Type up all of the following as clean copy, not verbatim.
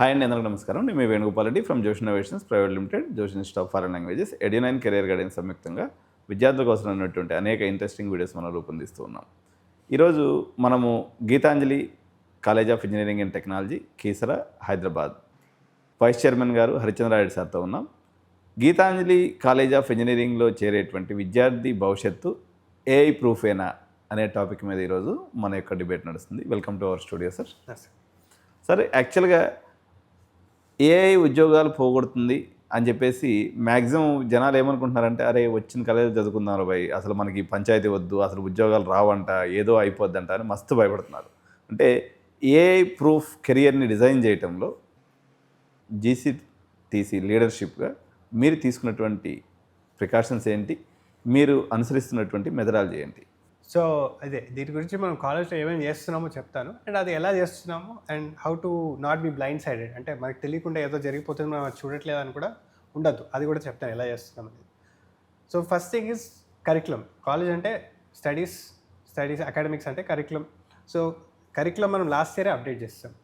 Hi అండి, అందరికీ నమస్కారం. నేను మీ Venugopal Reddy from Josh innovations private limited, Josh institute of foreign languages, Edunine career guidance సంయుక్తంగా విద్యార్థుల కోసం ఉన్నటువంటి అనేక ఇంట్రెస్టింగ్ వీడియోస్ మనం రూపొందిస్తూ ఉన్నాం. ఈరోజు మనము Geethanjali college of engineering and technology, Keesara, Hyderabad vice chairman గారు హరిచంద్రారెడ్డి సార్తో ఉన్నాం. గీతాంజలి కాలేజ్ ఆఫ్ ఇంజనీరింగ్లో చేరేటువంటి విద్యార్థి భవిష్యత్తు ఏఐ ప్రూఫేనా అనే టాపిక్ మీద ఈరోజు మన యొక్క డిబేట్ నడుస్తుంది. Welcome to our studio sir. Sir, యాక్చువల్గా ఏఐ ఉద్యోగాలు పోగొడుతుంది అని చెప్పేసి మ్యాక్సిమం జనాలు ఏమనుకుంటున్నారంటే, అరే వచ్చిన కాలేజ్ చదువుకుందాం భయ్, అసలు మనకి పంచాయతీ వద్దు, అసలు ఉద్యోగాలు రావంట, ఏదో అయిపోద్దంట అని మస్తు భయపడుతున్నారు. అంటే ఏఐ ప్రూఫ్ కెరియర్ని డిజైన్ చేయటంలో జీసీటీసీ లీడర్షిప్గా మీరు తీసుకున్నటువంటి ప్రికాషన్స్ ఏంటి, మీరు అనుసరిస్తున్నటువంటి మెథడాలజీ ఏంటి? సో అదే దీని గురించి మనం కాలేజ్లో ఏమేమి చేస్తున్నామో చెప్తాను, అండ్ అది ఎలా చేస్తున్నాము, and how to not be blind sided. అంటే మనకు తెలియకుండా ఏదో జరిగిపోతుంది, మనం అది చూడట్లేదు అని కూడా ఉండద్దు, అది కూడా చెప్తాను ఎలా చేస్తున్నాం అనేది. So first thing is curriculum. College అంటే స్టడీస్ అకాడమిక్స్ అంటే కరికులం. సో కరికులం మనం లాస్ట్ ఇయరే అప్డేట్ చేస్తాం.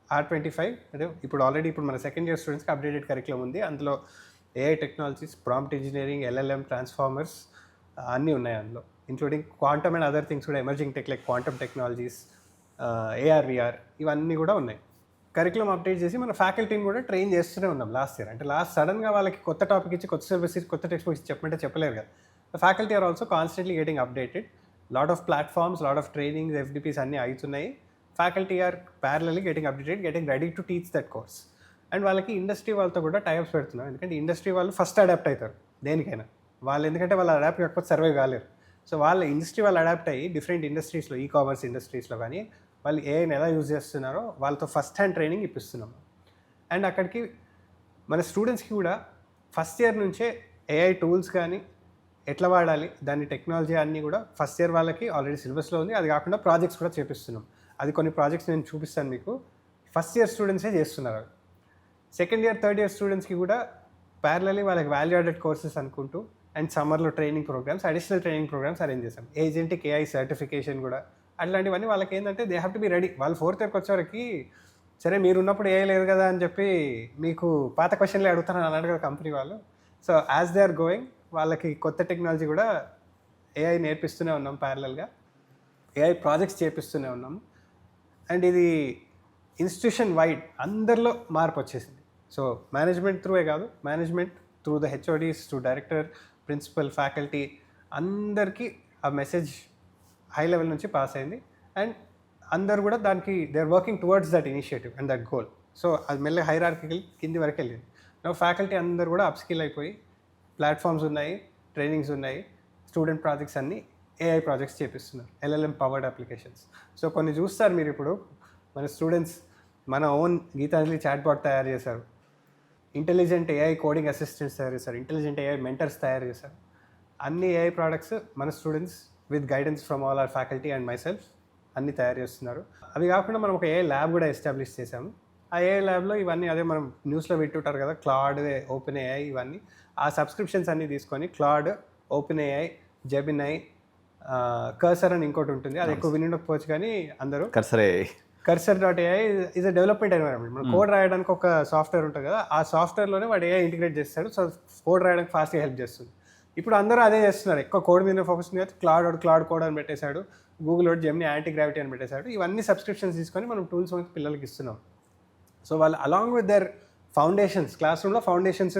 R25 అదే ఇప్పుడు మన సెకండ్ ఇయర్ స్టూడెంట్స్కి అప్డేటెడ్ కరికులం ఉంది. అందులో AI technologies, prompt engineering, LLM, transformers అన్నీ ఉన్నాయి అందులో, including quantum and other things కూడా, emerging tech like quantum technologies, AR, VR ఇవన్నీ కూడా ఉన్నాయి. కరికులం అప్డేట్ చేసి మన ఫ్యాకల్టీని కూడా ట్రైన్ చేస్తూనే ఉన్నాం లాస్ట్ ఇయర్. అంటే సడన్గా వాళ్ళకి కొత్త టాపిక్ ఇచ్చి, కొత్త సిలబస్ ఇచ్చి, కొత్త టెక్స్ట్ బుక్స్ చెప్పమంటే చెప్పలేరు కదా. Faculty are also constantly getting updated. Lot of platforms, lot of trainings, FDPs అన్నీ అవుతున్నాయి. Faculty are parallelly getting updated, getting ready to teach that course. And వాళ్ళకి ఇండస్ట్రీ వాళ్ళతో కూడా టైప్స్ పెడుతున్నాం, ఎందుకంటే ఇండస్ట్రీ వాళ్ళు ఫస్ట్ అడాప్ట్ అవుతారు దేనికైనా. వాళ్ళు ఎందుకంటే వాళ్ళు అడాప్ట్ కాకపోతే సర్వైవ్ కాలేరు. సో వాళ్ళ ఇండస్ట్రీ వాళ్ళు అడాప్ట్ అయ్యి డిఫరెంట్ ఇండస్ట్రీస్లో, కామర్స్ ఇండస్ట్రీస్లో కానీ వాళ్ళు ఏఐని ఎలా యూజ్ చేస్తున్నారో వాళ్ళతో ఫస్ట్ హ్యాండ్ ట్రైనింగ్ ఇప్పిస్తున్నాం. అండ్ అక్కడికి మన స్టూడెంట్స్కి కూడా ఫస్ట్ ఇయర్ నుంచే ఏఐ టూల్స్ కానీ ఎట్లా వాడాలి, దాని టెక్నాలజీ అన్నీ కూడా ఫస్ట్ ఇయర్ వాళ్ళకి ఆల్రెడీ సిలబస్లో ఉంది. అది కాకుండా ప్రాజెక్ట్స్ కూడా చేపిస్తున్నాం. అది కొన్ని ప్రాజెక్ట్స్ నేను చూపిస్తాను మీకు. ఫస్ట్ ఇయర్ స్టూడెంట్సే చేస్తున్నారు. సెకండ్ ఇయర్, థర్డ్ ఇయర్ స్టూడెంట్స్కి కూడా ప్యారలల్లీ వాళ్ళకి వాల్యూ యాడెడ్ కోర్సెస్ అనుకుంటూ అండ్ సమ్మర్లో training programmes, additional training programmes arrange చేస్తాం. ఏజెంటిక్ AI సర్టిఫికేషన్ కూడా, అట్లాంటివన్నీ వాళ్ళకి ఏంటంటే they have to be ready. వాళ్ళు ఫోర్త్ ఇయర్కి వచ్చేవరకు సరే మీరు ఉన్నప్పుడు AI లేదు కదా అని చెప్పి మీకు పాత క్వశ్చన్లే అడుగుతారని అన్నాడు కదా కంపెనీ వాళ్ళు. So as they are going వాళ్ళకి కొత్త టెక్నాలజీ కూడా AI నేర్పిస్తూనే ఉన్నాం, ప్యారలల్గా AI ప్రాజెక్ట్స్ చేపిస్తూనే ఉన్నాం. అండ్ ఇది ఇన్స్టిట్యూషన్ వైడ్ అందరిలో మార్పు వచ్చేసింది. సో మేనేజ్మెంట్ త్రూవే కాదు, management through the HODs to director, principal, faculty అందరికీ ఆ మెసేజ్ హై లెవెల్ నుంచి పాస్ అయింది. అండ్ అందరు కూడా దానికి they are working towards that initiative and that goal. So అది మెల్ల హైరార్కికల్ కింది వరకు వెళ్ళింది. ఫ్యాకల్టీ అందరు కూడా అప్స్కిల్ అయిపోయి ప్లాట్ఫామ్స్ ఉన్నాయి, ట్రైనింగ్స్ ఉన్నాయి, స్టూడెంట్ ప్రాజెక్ట్స్ అన్నీ AI ప్రాజెక్ట్స్ చేపిస్తున్నారు, LLM పవర్డ్ అప్లికేషన్స్. సో కొన్ని చూస్తారు మీరు, ఇప్పుడు మన స్టూడెంట్స్ మన ఓన్ గీతాంజలి చాట్బాట్ తయారు చేశారు, ఇంటెలిజెంట్ AI కోడింగ్ అసిస్టెంట్స్ తయారు చేశారు, ఇంటెలిజెంట్ AI మెంటర్స్ తయారు చేశారు. అన్ని AI ప్రోడక్ట్స్ మన students with guidance from all our faculty and my self అన్నీ తయారు చేస్తున్నారు. అవి కాకుండా మనం ఒక AI ల్యాబ్ కూడా ఎస్టాబ్లిష్ చేశాము. ఆ AI ల్యాబ్లో ఇవన్నీ అదే మనం న్యూస్లో వింటుంటారు కదా, క్లాడ్, ఓపెన్ AI, ఇవన్నీ ఆ సబ్స్క్రిప్షన్స్ అన్నీ తీసుకొని Claude, open AI, Gemini, Cursor అని ఇంకోటి ఉంటుంది, అది ఎక్కువ వినకపోవచ్చు కానీ అందరూ. కర్సర్.ai ఈజ్ అ డెవలప్మెంట్ ఎన్వైరన్మెంట్. మనం కోడ్ రాయడానికి ఒక సాఫ్ట్వేర్ ఉంటుంది కదా, ఆ సాఫ్ట్వేర్లోనే వాడు AI ఇంటిగ్రేట్ చేస్తాడు. సో కోడ్ రాయడానికి ఫాస్ట్గా హెల్ప్ చేస్తుంది. ఇప్పుడు అందరూ అదే చేస్తున్నారు, ఎక్కువ కోడ్ మీద ఫోకస్ మీద. క్లాడ్ కోడ్ అని పెట్టేశాడు, గూగుల్ వాడు జెమిని యాంటీ గ్రావిటీ అని పెట్టేశాడు. ఇవన్నీ సబ్స్క్రిప్షన్స్ తీసుకొని మనం టూల్స్ పిల్లలకి ఇస్తున్నాం. సో వాళ్ళు along with their foundations, class రూమ్లో ఫౌండేషన్స్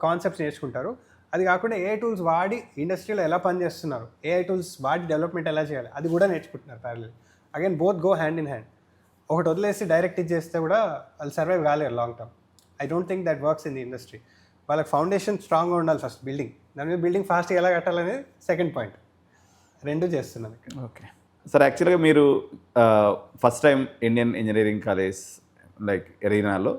కాన్సెప్ట్స్ నేర్చుకుంటారు. అది కాకుండా AI టూల్స్ వాడి ఇండస్ట్రీలో ఎలా పనిచేస్తున్నారు, AI టూల్స్ వాడి డెవలప్మెంట్ ఎలా చేయాలి, అది కూడా నేర్చుకుంటున్నారు parallel. Again both go hand in hand. ఒకటి వదిలేసి డైరెక్ట్ ఇచ్చేస్తే కూడా వాళ్ళు సర్వైవ్ కాలేరు long term. I don't think that works in the industry. వాళ్ళకి ఫౌండేషన్ స్ట్రాంగ్గా ఉండాలి ఫస్ట్, బిల్డింగ్. దాని మీద బిల్డింగ్ ఫాస్ట్గా ఎలా కట్టాలనేది సెకండ్ పాయింట్. రెండు చేస్తున్నాను ఇక్కడ. ఓకే సార్, యాక్చువల్గా మీరు first time Indian engineering college like ఎరీనాలో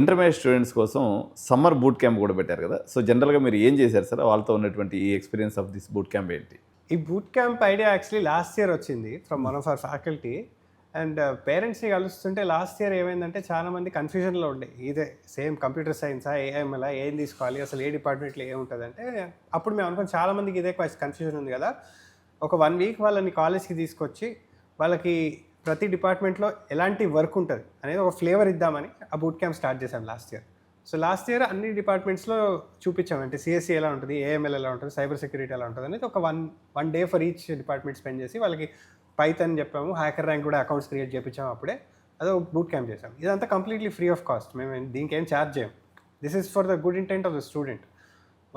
ఇంటర్మీడియట్ స్టూడెంట్స్ కోసం సమ్మర్ బూట్ క్యాంప్ కూడా పెట్టారు కదా. సో జనరల్గా మీరు ఏం చేశారు సార్, వాళ్ళతో ఉన్నటువంటి ఈ experience of this boot camp ఏంటి? ఈ boot camp idea actually last year వచ్చింది from one of our faculty. And పేరెంట్స్ని కలుస్తుంటే లాస్ట్ ఇయర్ ఏమైందంటే చాలామంది కన్ఫ్యూజన్లో ఉండే, ఇదే సేమ్ కంప్యూటర్ సైన్సా, AML ఏం తీసుకోవాలి, అసలు ఏ డిపార్ట్మెంట్లో ఏముంటుంది అంటే. అప్పుడు మేము అనుకుని చాలామందికి ఇదే కన్ఫ్యూజన్ ఉంది కదా, ఒక 1 వీక్ వాళ్ళని కాలేజ్కి తీసుకొచ్చి వాళ్ళకి ప్రతి డిపార్ట్మెంట్లో ఎలాంటి వర్క్ ఉంటుంది అనేది ఒక ఫ్లేవర్ ఇద్దామని ఆ బూట్ క్యాంప్ స్టార్ట్ చేశాం last year. So last year అన్ని డిపార్ట్మెంట్స్లో చూపించాం, అంటే సిఎస్సి ఎలా ఉంటుంది, ఏఎంఎల్ ఎలా ఉంటుంది, సైబర్ సెక్యూరిటీ ఎలా ఉంటుంది అనేది ఒక one day for each department spend చేసి వాళ్ళకి పైథాన్ చెప్పాము, హ్యాకర్ ర్యాంక్ కూడా అకౌంట్స్ క్రియేట్ చేయించాము. అప్పుడే అదో బూట్ క్యాంప్ చేసాం. ఇదంతా కంప్లీట్లీ ఫ్రీ ఆఫ్ కాస్ట్, మేము దీనికి ఏం ఛార్జ్ చేయం. This is for the good intent of the student.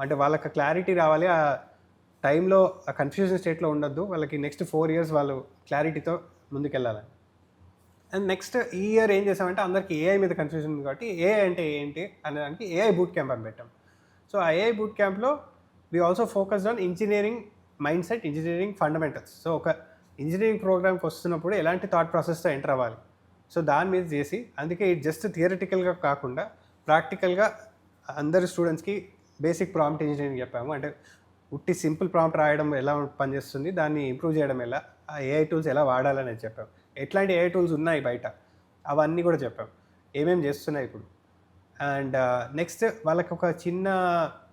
అంటే వాళ్ళకి క్లారిటీ రావాలి, ఆ టైంలో ఆ కన్ఫ్యూజన్ స్టేట్లో ఉండొద్దు, వాళ్ళకి నెక్స్ట్ 4 years వాళ్ళు క్లారిటీతో ముందుకెళ్ళాలని. అండ్ నెక్స్ట్ ఈ ఇయర్ ఏం చేసామంటే అందరికీ ఏఐ మీద కన్ఫ్యూజన్ ఉంది కాబట్టి ఏఐ అంటే ఏంటి అనేదానికి ఏఐ బూట్ క్యాంప్ అని పెట్టాం. సో ఆ ఏఐ బూట్ క్యాంప్లో we also focused on engineering mind set, engineering fundamentals. So ఒక ఇంజనీరింగ్ ప్రోగ్రామ్కి వస్తున్నప్పుడు ఎలాంటి థాట్ ప్రాసెస్తో ఎంటర్ అవ్వాలి, సో దాని మీద చేసి, అందుకే ఇది జస్ట్ థియరిటికల్గా కాకుండా ప్రాక్టికల్గా అందరు స్టూడెంట్స్కి బేసిక్ ప్రాంప్ట్ ఇంజనీరింగ్ చెప్పాము. అంటే ఉట్టి సింపుల్ ప్రాంప్ట్ రాయడం ఎలా పనిచేస్తుంది, దాన్ని ఇంప్రూవ్ చేయడం ఎలా, ఆ ఏఐ టూల్స్ ఎలా వాడాలనేది చెప్పాము. ఎట్లాంటి ఏఐ టూల్స్ ఉన్నాయి బయట అవన్నీ కూడా చెప్పాం, ఏమేమి చేస్తున్నాయి ఇప్పుడు. అండ్ నెక్స్ట్ వాళ్ళకి ఒక చిన్న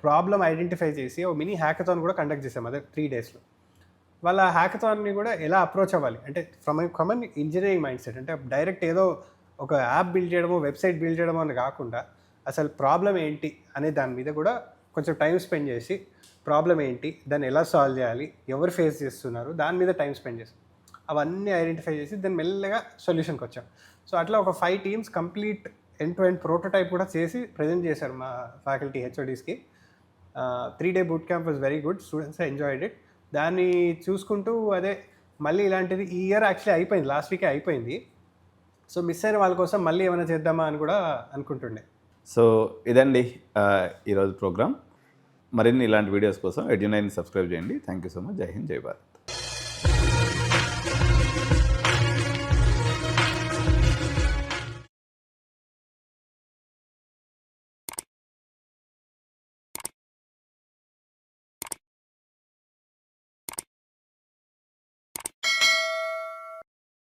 ప్రాబ్లం ఐడెంటిఫై చేసి ఒక మినీ హ్యాకథాన్ కూడా కండక్ట్ చేసాం అదే 3 daysలో. వాళ్ళ హ్యాకథాన్ని కూడా ఎలా అప్రోచ్ అవ్వాలి అంటే from a common engineering mind set, అంటే డైరెక్ట్ ఏదో ఒక యాప్ బిల్డ్ చేయడమో వెబ్సైట్ బిల్డ్ చేయడమో అని కాకుండా అసలు ప్రాబ్లం ఏంటి అనే దాని మీద కూడా కొంచెం టైం స్పెండ్ చేసి, ప్రాబ్లం ఏంటి, దాన్ని ఎలా సాల్వ్ చేయాలి, ఎవరు ఫేస్ చేస్తున్నారు, దాని మీద టైం స్పెండ్ చేసి అవన్నీ ఐడెంటిఫై చేసి దాన్ని మెల్లగా సొల్యూషన్కి వచ్చాం. సో అట్లా ఒక 5 teams complete end to end prototype కూడా చేసి ప్రజెంట్ చేశారు మా ఫ్యాకల్టీ హెచ్ఓడీస్కి. 3-day boot camp was very good, students enjoyed it. దాన్ని చూసుకుంటూ అదే మళ్ళీ ఇలాంటిది ఈ ఇయర్ యాక్చువల్లీ అయిపోయింది, లాస్ట్ వీకే అయిపోయింది. సో మిస్ అయిన వాళ్ళ కోసం మళ్ళీ ఏమైనా చేద్దామా అని కూడా అనుకుంటుండే. సో ఇదండి ఈరోజు ప్రోగ్రామ్. మరిన్ని ఇలాంటి వీడియోస్ కోసం ఎడ్యునైన్ సబ్స్క్రైబ్ చేయండి. Thank you so much. జై హింద్, జై భారత్.